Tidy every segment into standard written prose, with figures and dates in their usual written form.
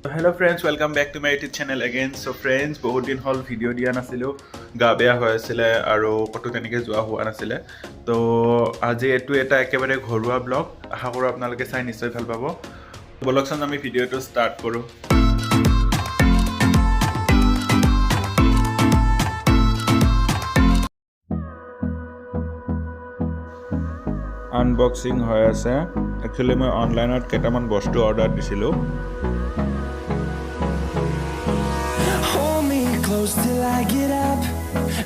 Hello friends, welcome back to my YouTube channel again. So friends, বহুত দিন হল video দিয়া নাছিলো, গা বেয়া হৈ আছিল আৰু কত তেনেকে যোৱা হোৱা নাছিল। তো আজি এটো এটা একেবাৰে ঘৰুৱা ব্লগ, আশা কৰো আপোনালোকে চাই নিশ্চয় ভাল পাব। বলকচোন আমি ভিডিওটো ষ্টাৰ্ট কৰো। আনবক্সিং হৈ আছে। একচুয়ালি মই অনলাইনত কেইটামান বস্তু অৰ্ডাৰ দিছিলো। Close till I get up.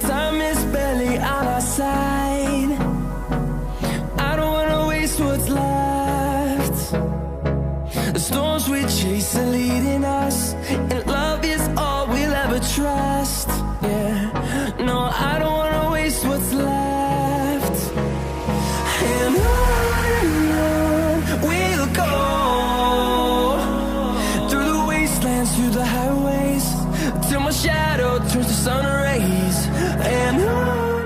Time is barely on our side. I don't wanna waste what's left. The storms we chase are leading us, and love is all we'll ever trust. Yeah, no, I don't wanna waste what's left. And on we'll go, through the wastelands, through the highways, till my shadow turns to sun rays. And on.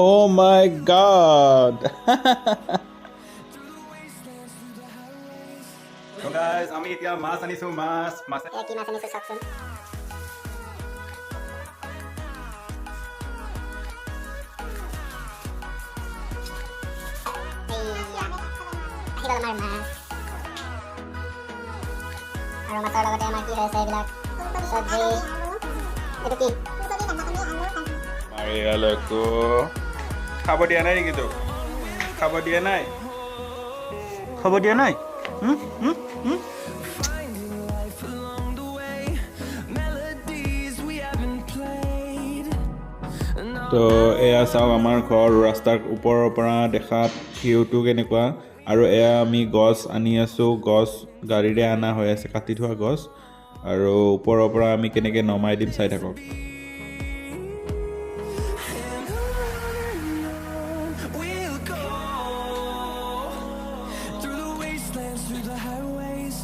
Oh my god. So guys, আমি এতিয়া মাছ আনিছো। মাছ কি মাছ আনিছো চাওকচোন। আহিল আমাৰ মাছ আৰু মাছৰ লগতে আমাৰ কি হৈছে এইবিলাক চব্জি। এইটো কি মাৰিয়ালকো খাব দিয়া নাই নেকি? তোক খাব দিয়া নাই? খাব দিয়া নাই? Finding life along the way, melodies we haven't played. তো এয়া চাওক আমাৰ ঘৰ ৰাস্তাৰ ওপৰৰ পৰা দেখাত ভিউটো কেনেকুৱা। আৰু এয়া আমি গছ আনি আছোঁ, গছ গাড়ীৰে অনা হৈ আছে, কাটি থোৱা গছ। আৰু ওপৰৰ পৰা আমি কেনেকৈ নমাই দিম চাই থাকক। We'll go through the wastelands, through the highways,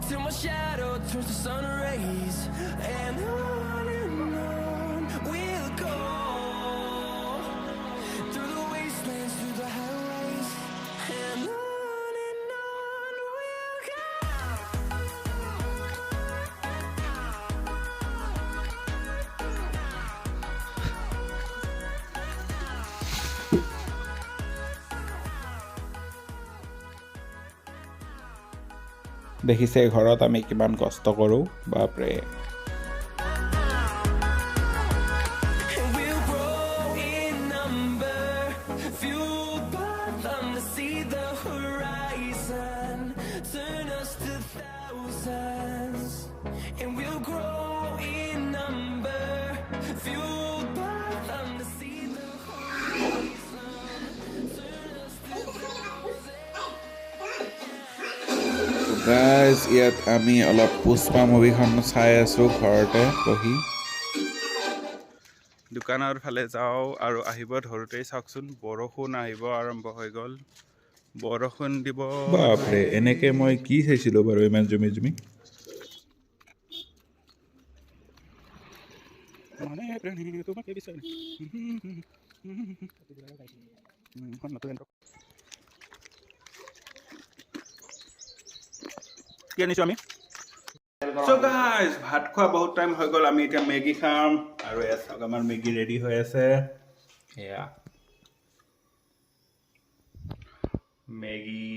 till my shadow turns to sun rays. And on we'll go through the wastelands, through the highways, and on we'll go. দেখিছে ঘৰত আমি কিমান কষ্ট কৰোঁ, বাপৰে। And we'll grow in number, fueled by them to see the horizon, turn us to thousands. And we'll grow in number, fueled by them to see the horizon, turn us to thousands. Guys ইয়াত আমি অলপ পুষ্পা মুভিখন চাই আছোঁ ঘৰতে বহি। দোকানৰ ফালে যাওঁ আৰু আহিব ধৰোঁতেই চাওকচোন বৰষুণ আহিব আৰম্ভ হৈ গ'ল। বৰষুণ দিব। বাপৰে, এনেকৈ মই কি চাইছিলোঁ বাৰু ইমান জুমি জুমি। কি আনিছোঁ আমি? So guys, ভাত খোৱা বহুত টাইম হৈ গ'ল, আমি এতিয়া মেগী খাম। আৰু এয়া চাওক আমাৰ মেগী ৰেডি হৈ আছে। এয়া মেগী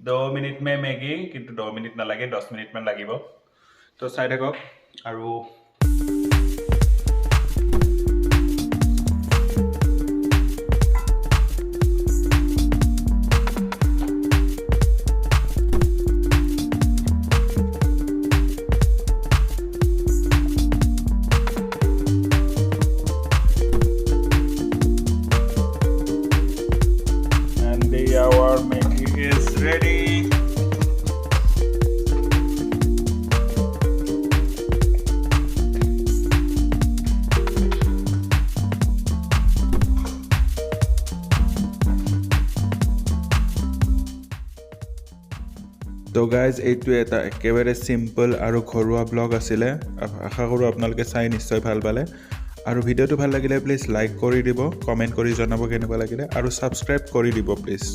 2 মিনিট মে মেগী, কিন্তু 2 মিনিট নালাগে, 10 মিনিটমান লাগিব। তো চাই থাকক। আৰু our Maggi is ready. তো গাইজ এইটো এটা একেবাৰে চিম্পল আৰু ঘৰুৱা ব্লগ আছিলে। আশা কৰোঁ আপোনালোকে চাই নিশ্চয় ভাল পালে। আৰু ভিডিওটো ভাল লাগিলে প্লিজ লাইক কৰি দিব, কমেণ্ট কৰি জনাব কেনেকুৱা লাগিলে, আৰু ছাবস্ক্ৰাইব কৰি দিব প্লিজ।